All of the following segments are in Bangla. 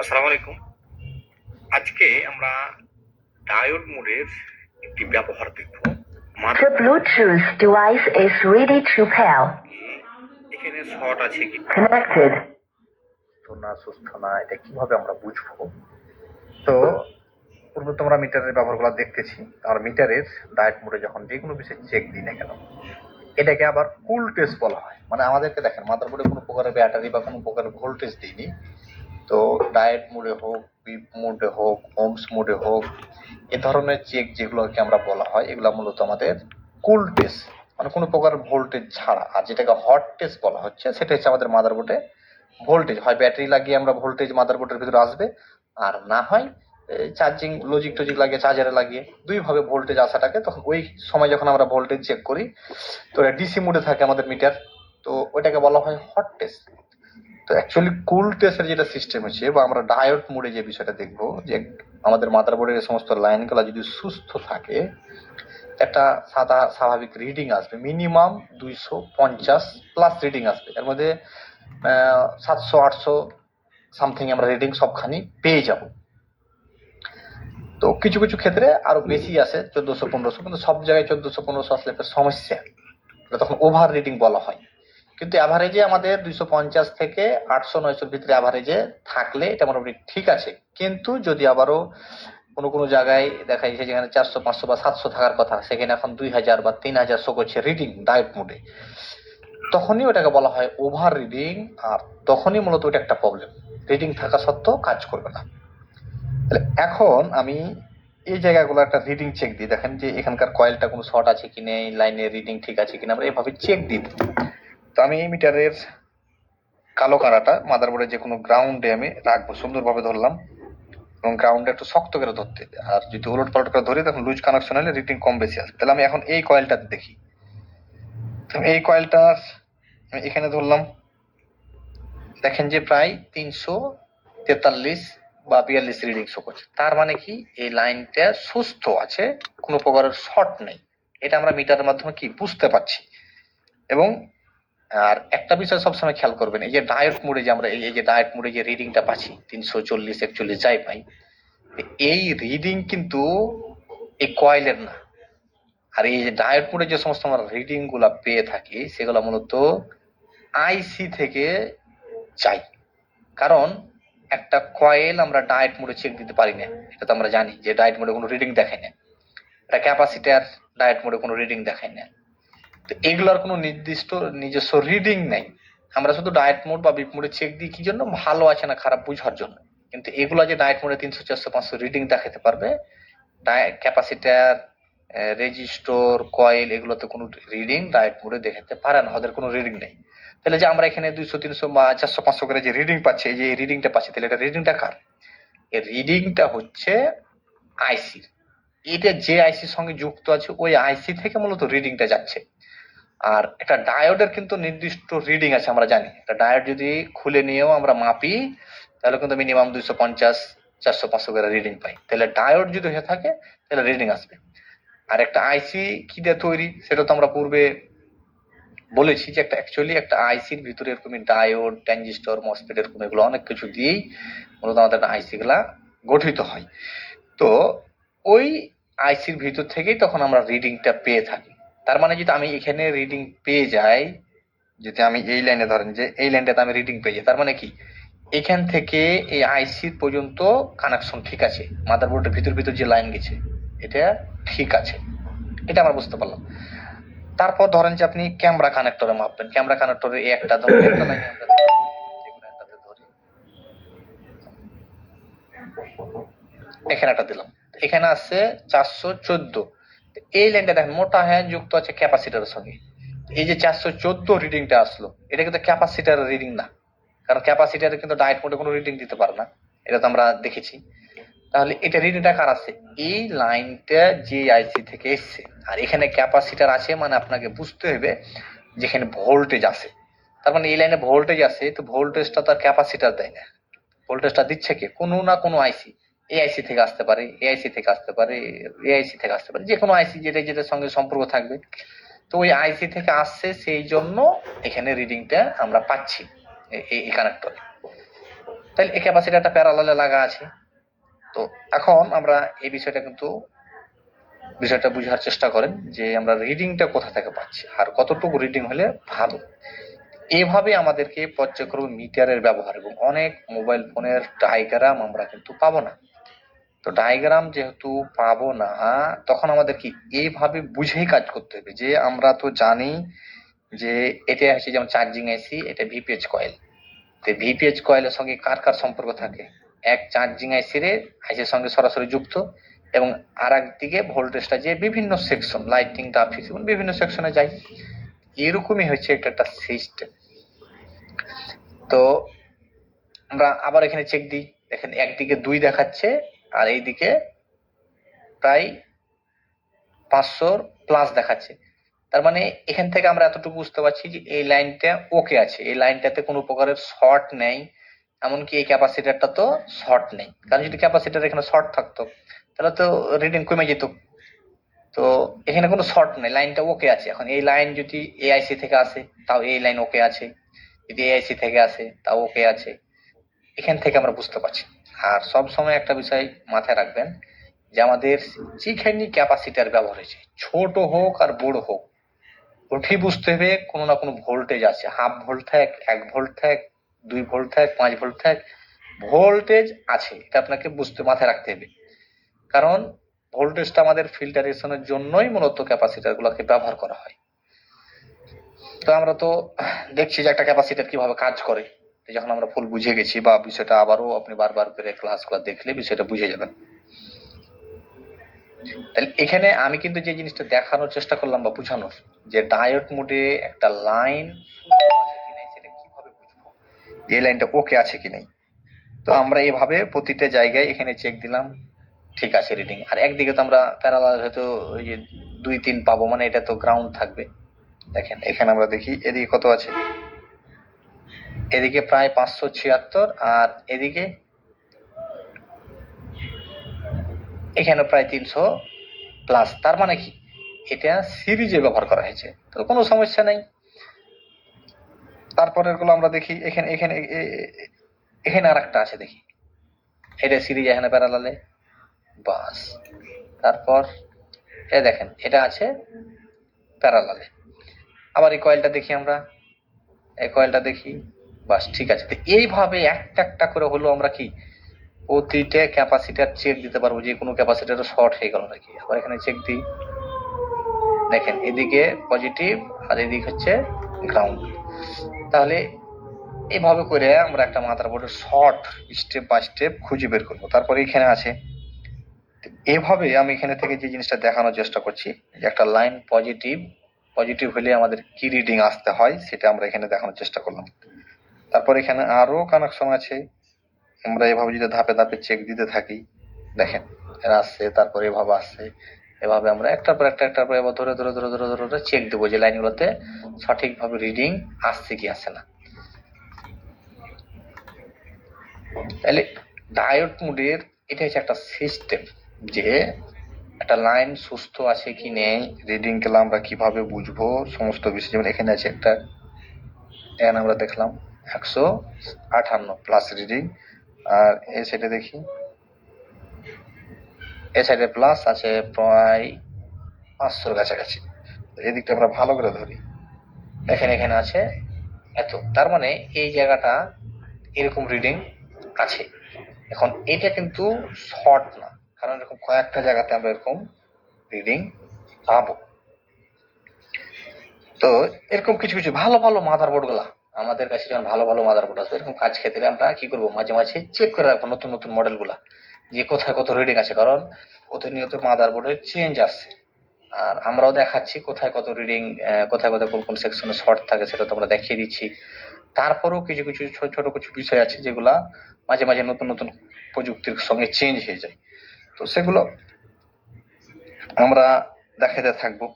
আসসালামু আলাইকুম। আজকে আমরা ডায়োড মোডের একটি ব্যবহার দেখব। The Bluetooth device is ready to pair. এখানে শর্ট আছে কি Connected. তো না সুস্থ না এটা কিভাবে আমরা বুঝবো? তো পূর্বে তোমরা মিটারের ব্যবহারগুলো দেখতেছি। আমরা মিটারের ডায়েট মোডে যখন যে কোনো বিষয় চেক দিই না কেন, এটাকে আবার কুল টেস্ট বলা হয়। মানে আমাদেরকে দেখেন মাদারবোর্ডে কোনো প্রকারের ব্যাটারি বা কোনো প্রকারের ভোল্টেজ দিইনি, তো ডায়েট মোডে হোক, বিপ মোডে হোক, ওমস মোডে হোক, এ ধরনের চেক যেগুলোকে আমরা বলা হয় এগুলো মূলত আমাদের কুল টেস্ট, মানে কোনো প্রকার ভোল্টেজ ছাড়া। আর যেটাকে হট টেস্ট বলা হচ্ছে সেটা হচ্ছে আমাদের মাদারবোর্ডে ভোল্টেজ হয় ব্যাটারি লাগিয়ে আমরা ভোল্টেজ মাদারবোর্ডের ভিতরে আসবে, আর না হয় চার্জিং লজিক টজিক লাগিয়ে চার্জারে লাগিয়ে দুইভাবে ভোল্টেজ আসাটাকে, তখন ওই সময় যখন আমরা ভোল্টেজ চেক করি তো এটা ডিসি মোডে থাকে আমাদের মিটার, তো ওইটাকে বলা হয় হট টেস্ট। তো অ্যাকচুয়ালি কুল টেস্টের যেটা সিস্টেম হচ্ছে বা আমরা ডায়োড মোডে যে বিষয়টা দেখবো, যে আমাদের মাদারবোর্ডের এই সমস্ত লাইনগুলো যদি সুস্থ থাকে একটা সাদা স্বাভাবিক রিডিং আসবে, মিনিমাম 250 প্লাস রিডিং আসবে। এর মধ্যে 700 800 সামথিং আমরা রিডিং সবখানি পেয়ে যাব। তো কিছু কিছু ক্ষেত্রে আরো বেশি আসে 1400 1500, কিন্তু সব জায়গায় 1400 1500 আসলে একটা সমস্যা, তখন ওভার রিডিং বলা হয়। কিন্তু অ্যাভারেজে আমাদের 250 থেকে 800 900 ভিতরে অ্যাভারেজে থাকলে এটা মোটামুটি ঠিক আছে। কিন্তু যদি আবারও কোনো কোনো জায়গায় দেখা যাচ্ছে যেখানে 400 500 বা 700 থাকার কথা, সেখানে এখন 2000 বা 3000 শো করছে রিডিং ডায়েট মোডে, তখনই ওটাকে বলা হয় ওভার রিডিং। আর তখনই মূলত ওটা একটা প্রবলেম, রিডিং থাকা সত্ত্বেও কাজ করবে না। তাহলে এখন আমি এই জায়গাগুলো একটা রিডিং চেক দিই, দেখেন যে এখানকার কয়েলটা কোনো শর্ট আছে কি নেই, লাইনের রিডিং ঠিক আছে কিনা, আমরা এভাবে চেক দিই। তো আমি এই মিটারের কালো কারাটা মাদারবোর্ডে যে কোনো গ্রাউন্ডে আমি রাখবো, সুন্দরভাবে ধরলাম এবং গ্রাউন্ডে একটু শক্ত করে ধরতে হবে। আর যদি উলট পালট করে ধরি তখন লুজ কানেকশন হলে রিডিং কম বেশি আসবে। তাহলে আমি এখন এই কয়েলটাতে দেখি, এই কয়েলটার এখানে ধরলাম, দেখেন যে প্রায় 343 বা 42 রিডিং শো করছে। তার মানে কি এই লাইনটা সুস্থ আছে, কোনো প্রকারের শর্ট নেই। এটা আমরা মিটারের মাধ্যমে কি বুঝতে পারছি। এবং আর একটা বিষয় সবসময় খেয়াল করবেন, এই যে ডায়েট মোডে যে আমরা এই যে ডায়েট মোডে যে রিডিংটা পাচ্ছি 340 41 যাই পাই, এই রিডিং কিন্তু এই কয়েলের না। আর এই যে ডায়েট মোডে যে সমস্ত আমরা রিডিং গুলা পেয়ে থাকি সেগুলো মূলত আইসি থেকে চাই। কারণ একটা কয়েল আমরা ডায়েট মোডে চেক দিতে পারি না, এটা তো আমরা জানি যে ডায়েট মোডে কোনো রিডিং দেখায় না। একটা ক্যাপাসিটার ডায়েট মোডে কোনো রিডিং দেখায় না। তো এগুলোর কোনো নির্দিষ্ট নিজস্ব রিডিং নেই। আমরা শুধু ডায়েট মোড বা বিপ মোডে চেক দিই কি জন্য, ভালো আছে না খারাপ বোঝার জন্য। কিন্তু এগুলো যে ডায়েট মোডে 300 400 500 রিডিং দেখাতে পারবে, ক্যাপাসিটার রেজিস্টর কয়েল এগুলোতে কোনো রিডিং ডায়েট মোডে দেখাতে পারে না, ওদের কোনো রিডিং নেই। তাহলে যে আমরা এখানে 200 300 বা 400 500 করে যে রিডিং পাচ্ছি, এই যে রিডিংটা পাচ্ছি, তাহলে এটা রিডিংটা কার? এই রিডিংটা হচ্ছে আইসি। এটা যে আইসির সঙ্গে যুক্ত আছে ওই আইসি থেকে মূলত রিডিংটা যাচ্ছে। আর একটা ডায়োডের কিন্তু নির্দিষ্ট রিডিং আছে, আমরা জানি একটা ডায়োড যদি খুলে নিয়েও আমরা মাপি তাহলে কিন্তু মিনিমাম 250 400 500 করে রিডিং পাই। তাহলে ডায়োড যদি হয়ে থাকে তাহলে রিডিং আসবে। আর একটা আইসি কি দিয়ে তৈরি সেটা তো আমরা পূর্বে বলেছি, যে একটা অ্যাকচুয়ালি একটা আইসির ভিতরে এরকমই ডায়োড ট্রানজিস্টর মসফেট এরকম এগুলো অনেক কিছু দিয়েই মূলত আমাদের আইসি গুলা গঠিত হয়। তো ওই আইসির ভিতর থেকেই তখন আমরা রিডিংটা পেয়ে থাকি। তার মানে যদি আমি এখানে রিডিং পেয়ে যাই, যদি আমি এই লাইনে ধরেন যে এই লাইনটাতে আমি রিডিং পেয়ে যাই, তার মানে কি এখান থেকে এই আইসি পর্যন্ত কানেকশন ঠিক আছে, মাদারবোর্ডের ভিতর ভিতর যে লাইন গেছে এটা ঠিক আছে, এটা আমরা বুঝতে পারলাম। তারপর ধরেন যে আপনি ক্যামেরা কানেক্টরে মাপবেন, ক্যামেরা কানেক্টরে এই একটা ধরেন একটা লাইন আমরা যেকোনো একটাতে ধরি, এখানে একটা দিলাম, এখানে আছে 414। এই লাইনটা দেখেন মোটা হ্যাঁ যুক্ত আছে ক্যাপাসিটরের সঙ্গে। এই যে 414 রিডিংটা আসলো, এটা কিন্তু ক্যাপাসিটার রিডিং না, কারণ ক্যাপাসিটারে কিন্তু ডায়েট মোডে কোনো রিডিং দিতে পারে না, এটা তো আমরা দেখেছি। তাহলে এটা রিডিংটা কার আছে? এই লাইনটা যে আইসি থেকে এসছে। আর এখানে ক্যাপাসিটার আছে মানে আপনাকে বুঝতে হবে যেখানে ভোল্টেজ আছে, তার মানে এই লাইনে ভোল্টেজ আছে, তো ভোল্টেজটা তার ক্যাপাসিটার দেয় না, ভোল্টেজটা দিচ্ছে কি কোনো না কোনো আইসি। এআইসি থেকে আসতে পারে, এআইসি থেকে আসতে পারে, এআইসি থেকে আসতে পারে, যে কোনো আইসি যেটা যেটার সঙ্গে সম্পর্ক থাকবে। তো ওই আইসি থেকে আসছে, সেই জন্য এখানে রিডিংটা আমরা পাচ্ছি এই কানেক্টরে। তাহলে এই ক্যাপাসিটারটা প্যারালালে লাগা আছে। তো এখন আমরা এই বিষয়টা বুঝার চেষ্টা করেন যে আমরা রিডিংটা কোথা থেকে পাচ্ছি আর কতটুকু রিডিং হলে ভালো। এভাবে আমাদেরকে পর্যায়ক্রম মিটারের ব্যবহার এবং অনেক মোবাইল ফোনের ডায়াগ্রাম আমরা কিন্তু পাবো না। তো ডায়াগ্রাম যেহেতু পাবো না, তখন আমাদের কি এইভাবে বুঝেই কাজ করতে হবে যে আমরা তো জানি যে এটা হচ্ছে যেমন চার্জিং আইসি, এটা ভিপিএইচ কয়েল। তো ভিপিএইচ কয়েলের সঙ্গে কার কার সম্পর্ক থাকে? এক চার্জিং আইসির সঙ্গে সরাসরি যুক্ত, এবং আর একদিকে ভোল্টেজটা যে বিভিন্ন সেকশন, লাইটিং, গ্রাফিক্স, বিভিন্ন সেকশনে যায়। এরকমই হচ্ছে একটা সিস্টেম। তো আমরা আবার এখানে চেক দিই, দেখেন একদিকে 2 দেখাচ্ছে আর এইদিকে প্রায় 500+ দেখাচ্ছে। তার মানে এখান থেকে আমরা এতটুকু বুঝতে পারছি যে এই লাইনটা ওকে আছে, এই লাইনটাতে কোনো প্রকারের শর্ট নেই, এমনকি এই ক্যাপাসিটারটা তো শর্ট নেই। কারণ যদি ক্যাপাসিটার এখানে শর্ট থাকতো তাহলে তো রিডিং কমে যেত। তো এখানে কোনো শর্ট নেই, লাইনটা ওকে আছে। এখন এই লাইন যদি এআইসি থেকে আসে তাও এই লাইন ওকে আছে, যদি এআইসি থেকে আসে তাও ওকে আছে। এখান থেকে আমরা বুঝতে পারছি। আর সব সময় একটা বিষয় মাথায় রাখবেন যে আমাদের যেখানে ক্যাপাসিটার ব্যবহার হয়েছে, ছোট হোক আর বড় হোক, ওঠেই বুঝতে হবে কোনো না কোনো ভোল্টেজ আছে। 1/2 ভোল্ট থাক, 1 ভোল্ট থাক, 2 ভোল্ট থাক, 5 ভোল্ট থাক, ভোল্টেজ আছে, এটা আপনাকে মাথায় রাখতে হবে। কারণ ভোল্টেজটা আমাদের ফিল্টারেশনের জন্যই মূলত ক্যাপাসিটার গুলোকে ব্যবহার করা হয়। তো আমরা তো দেখছি যে একটা ক্যাপাসিটার কিভাবে কাজ করে। যখন আমরা ফুল বুঝে গেছি, বা বিষয়টা আবারও আপনি বারবার করে ক্লাসগুলো দেখলে বিষয়টা বুঝে যাবেন। তাহলে এখানে আমি কিন্তু যে জিনিসটা দেখানোর চেষ্টা করলাম বা বুঝানোর, যে ডায়োড মোডে একটা লাইন আছে কি নাই সেটা কিভাবে বুঝবো, এই লাইনটা ওকে আছে কি নাই। তো আমরা এইভাবে প্রতিটা জায়গায় এখানে চেক দিলাম, ঠিক আছে রিডিং। আর একদিকে তো আমরা প্যারালাল হয়তো ওই যে 2-3 পাবো, মানে এটা তো গ্রাউন্ড থাকবে। দেখেন এখানে আমরা দেখি এদিকে কত আছে, এদিকে প্রায় 576, আর এদিকে এখানে প্রায় 300+। তার মানে কি এটা সিরিজে ব্যবহার করা হয়েছে, তো কোনো সমস্যা নাই। তারপরের গুলো আমরা দেখি, এখানে এখানে এখানে আর একটা আছে, দেখি এটা সিরিজ, এখানে প্যারালালে, বাস। তারপর দেখেন এটা আছে প্যারালালে। আবার এই কয়েলটা দেখি, আমরা এই কয়েলটা দেখি, বাস ঠিক আছে। তো এইভাবে একটা একটা করে হলো আমরা কি প্রতিটা ক্যাপাসিটার চেক দিতে পারবো যে কোনো ক্যাপাসিটার শর্ট হয়ে গেল নাকি। আবার এখানে চেক দিই, দেখেন এদিকে পজিটিভ আর এদিকে হচ্ছে গ্রাউন্ড। তাহলে এইভাবে করে আমরা একটা মাদারবোর্ডের শর্ট স্টেপ বাই স্টেপ খুঁজে বের করবো। তারপরে এখানে আছে, এভাবে আমি এখানে থেকে যে জিনিসটা দেখানোর চেষ্টা করছি যে একটা লাইন পজিটিভ হলে আমাদের কি রিডিং আসতে হয় সেটা আমরা এখানে দেখানোর চেষ্টা করলাম। তারপর এখানে আরো কানেকশন আছে, আমরা এভাবে যদি ধাপে ধাপে চেক দিতে থাকি, দেখেন এরা আসছে, তারপর এভাবে আসছে, এভাবে আমরা একটার পর এবার ধরে ধরে ধরে ধরে ধরে ধরে চেক দেবো যে লাইনগুলোতে সঠিকভাবে রিডিং আসছে কি আসছে না। তাহলে ডায়োড মোডের এটা হচ্ছে একটা সিস্টেম, যে একটা লাইন সুস্থ আছে কি নেই, রিডিং গুলো আমরা কিভাবে বুঝবো, সমস্ত বিষয়। যেমন এখানে আছে একটা, এখানে আমরা দেখলাম 158+ রিডিং, আর এই সাইডে দেখি, এই সাইডে প্লাস আছে প্রায় 500-র কাছাকাছি। এদিকটা আমরা ভালো করে ধরি, দেখেন এখানে আছে এত। তার মানে এই জায়গাটা এরকম রিডিং আছে। এখন এটা কিন্তু শর্ট না, কারণ এরকম কয়েকটা জায়গাতে আমরা এরকম রিডিং পাবো। তো এরকম কিছু কিছু ভালো ভালো মাদারবোর্ড গুলা আমাদের কাছে, যখন ভালো ভালো মাদারবোর্ড আছে এরকম কাজ ক্ষেত্রে আমরা কি করবো, মাঝে মাঝে চেক করে রাখবো নতুন নতুন মডেল গুলা, যে কোথায় কত রিডিং আছে। কারণ প্রতিনিয়ত মাদারবোর্ডের চেঞ্জ আসছে, আর আমরাও দেখাচ্ছি কোথায় কত রিডিং, কোথায় কোথায় কোন কোন সেকশনে শর্ট থাকে সেটা তো আমরা দেখিয়ে দিচ্ছি। তারপরেও কিছু কিছু ছোট ছোট কিছু বিষয় আছে যেগুলা মাঝে মাঝে নতুন নতুন প্রযুক্তির সঙ্গে চেঞ্জ হয়ে যায়, তো সেগুলো আমরা দেখাতে থাকবো।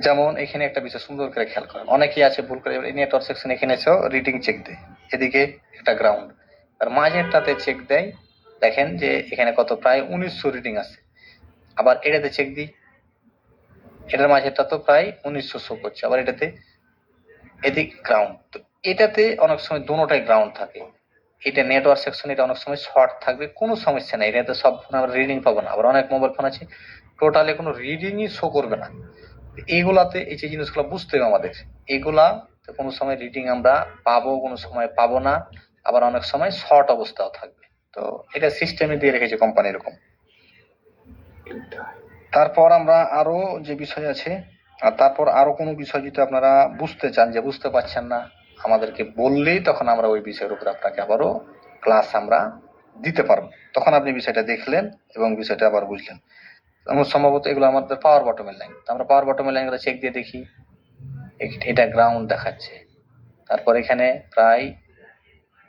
যেমন এখানে একটা বিষয় সুন্দর করে খেয়াল করেন, অনেকেই আছে ভুল করে নেটওয়ার্ক সেকশন এখানে এসেও রিডিং চেক দেয়, এদিকে একটা গ্রাউন্ড, আর মাঝেরটাতে চেক দেয়, দেখেন যে এখানে কত প্রায় 1900 রিডিং আছে। আবার এটাতে চেক দিই, এটার মাঝেরটা তো প্রায় 1900 শো করছে, আবার এটাতে এদিক গ্রাউন্ড। তো এটাতে অনেক সময় দুটোটাই গ্রাউন্ড থাকে, এটা নেটওয়ার্ক সেকশন, এটা অনেক সময় শর্ট থাকবে, কোনো সমস্যা নেই, এটাতে সব ফোন আমরা রিডিং পাবো না। আবার অনেক মোবাইল ফোন আছে টোটালি কোনো রিডিংই শো করবে না। এইগুলাতে এই যে জিনিসগুলো বুঝতে হবে আমাদের, এগুলা কোনো সময় রিডিং আমরা পাবো, কোনো সময় পাবো না, আবার অনেক সময় শর্ট অবস্থাও থাকবে। তো এটা সিস্টেমে দিয়ে রেখেছে কোম্পানি এরকম। তারপর আমরা আরো যে বিষয় আছে, আর তারপর আরো কোনো বিষয় যদি আপনারা বুঝতে চান, যে বুঝতে পারছেন না, আমাদেরকে বললেই তখন আমরা ওই বিষয়ের উপর আপনাকে আবারও ক্লাস আমরা দিতে পারবো, তখন আপনি বিষয়টা দেখলেন এবং বিষয়টা আবার বুঝলেন। আমার সম্ভবত এগুলো আমাদের পাওয়ার বটমের লাইন, আমরা পাওয়ার বটমের লাইনগুলো চেক দিয়ে দেখি, এটা গ্রাউন্ড দেখাচ্ছে, তারপর এখানে প্রায়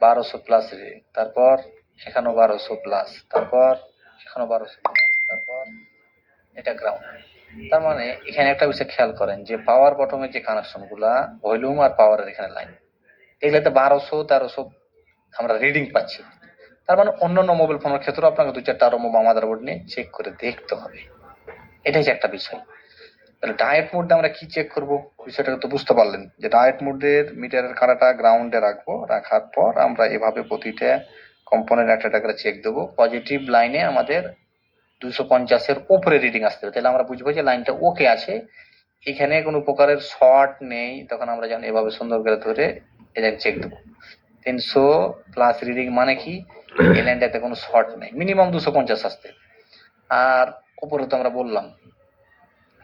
1200 প্লাস রিডিং, তারপর এখানেও 1200 প্লাস, তারপর এখানেও 1200 প্লাস, তারপর এটা গ্রাউন্ড। তার মানে এখানে একটা বিষয় খেয়াল করেন যে পাওয়ার বটমের যে কানেকশন গুলা, ভলিউম আর পাওয়ারের এখানে লাইন, এগুলাতে 1200 1300 আমরা রিডিং পাচ্ছি। তার মানে অন্যান্য মোবাইল ফোনের ক্ষেত্রে আপনাকে 2-4টা আরো মাদারবোর্ড নিয়ে চেক করে দেখতে হবে, এটাই যে একটা বিষয়। তাহলে ডায়েট মোডে আমরা কি চেক করব, বিষয়টা তো বুঝতে পারলেন যে ডায়েট মোডের মিটারের কাঁটাটা গ্রাউন্ডে রাখবো, রাখার পর আমরা এভাবে প্রতিটা কম্পোনেন্ট একটা করে চেক দেবো। পজিটিভ লাইনে আমাদের 250-এর উপরে রিডিং আসতে হবে, তাহলে আমরা বুঝবো যে লাইনটা ওকে আছে, এখানে কোনো প্রকারের শর্ট নেই। তখন আমরা যখন এভাবে সুন্দর করে ধরে এটা চেক দেবো। 300 প্লাস রিডিং মানে কি, এই লাইনটাতে কোনো শর্ট নেই, মিনিমাম 250 আসতে। আর উপরে তো আমরা বললাম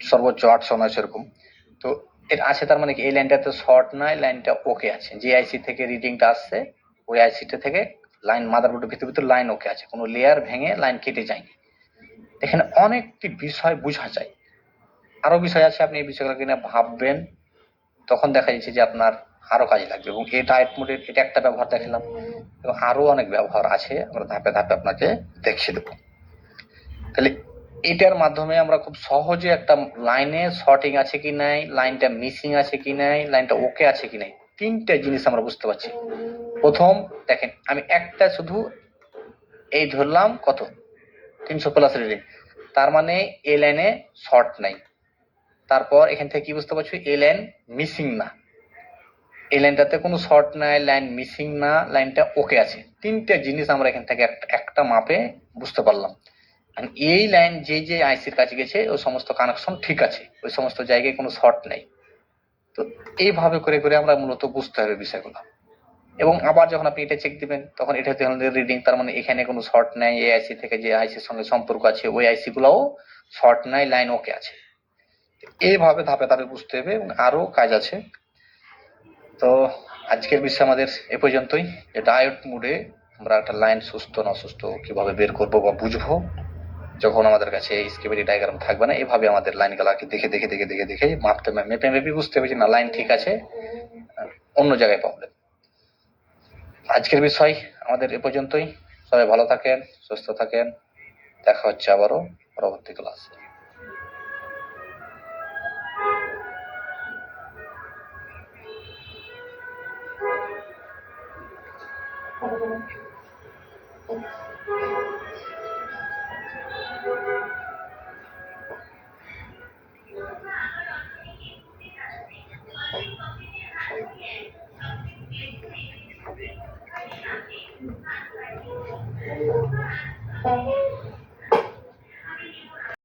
সর্বোচ্চ 800-900 এরকম, তো এর আছে, তার মানে কি এই লাইনটাতে শর্ট নাই, লাইনটা ওকে আছে। যে আইসি থেকে রিডিংটা আসছে ওই আইসিটা থেকে লাইন মাদারবোর্ডের ভিতর লাইন ওকে আছে, কোনো লেয়ার ভেঙে লাইন কেটে যায়নি। এখানে অনেকটি বিষয় বোঝা যায়, আরো বিষয় আছে, আপনি এই বিষয়গুলো কিনা ভাববেন, তখন দেখা যাচ্ছে যে আপনার আরো কাজে লাগবে। এবং এই ডায়েট মোডের এটা একটা ব্যবহার দেখালাম, এবং আরো অনেক ব্যবহার আছে, আমরা ধাপে ধাপে আপনাকে দেখিয়ে দেবো। তাহলে এটার মাধ্যমে আমরা খুব সহজে একটা লাইনে শর্টিং আছে কি নাই, লাইনটা মিসিং আছে কি নাই, লাইনটা ওকে আছে কি নাই, তিনটা জিনিস আমরা বুঝতে পারছি। প্রথম দেখেন, আমি একটা শুধু এই ধরলাম কত 300 প্লাস রিডিং, তার মানে এই লাইনে শর্ট নাই। তারপর এখান থেকে কি বুঝতে পারছি, এই লাইন মিসিং না, এই লাইনটাতে কোনো শর্ট নাই, লাইন মিসিং না, লাইনটা ওকে আছে। তিনটা জিনিস আমরা এখান থেকে একটা মাপে বুঝতে পারলাম। এই লাইন যে যে আইসির কাছে গেছে ওই সমস্ত কানেকশন ঠিক আছে, ওই সমস্ত জায়গায় কোনো শর্ট নেই। তো এইভাবে করে করে আমরা মূলত বুঝতে হবে বিষয়গুলো। এবং আবার যখন আপনি এটা চেক দিবেন তখন এটা হতে হলে রিডিং, তার মানে এখানে কোনো শর্ট নাই, এই আইসি থেকে যে আইসির সঙ্গে সম্পর্ক আছে ওই আইসি গুলাও শর্ট নাই, লাইন ওকে আছে। এইভাবে ধাপে ধাপে বুঝতে হবে, এবং আরো কাজ আছে। তো আজকের বিষয় আমাদের এ পর্যন্তই, যে ডায়োড মোডে আমরা একটা লাইন সুস্থ না অসুস্থ কিভাবে বের করবো বা বুঝবো, যখন আমাদের কাছে স্কিমেটিক ডায়াগ্রাম থাকবে না। এভাবে আমাদের লাইন গুলাকে দেখে দেখে দেখে দেখে দেখে মাপতে মেপে মেপে বুঝতে হবে যে না লাইন ঠিক আছে, অন্য জায়গায় প্রবলেম। আজকের বিষয় আমাদের এ পর্যন্তই, সবাই ভালো থাকেন, সুস্থ থাকেন, দেখা হচ্ছে আবারও পরবর্তী ক্লাসে।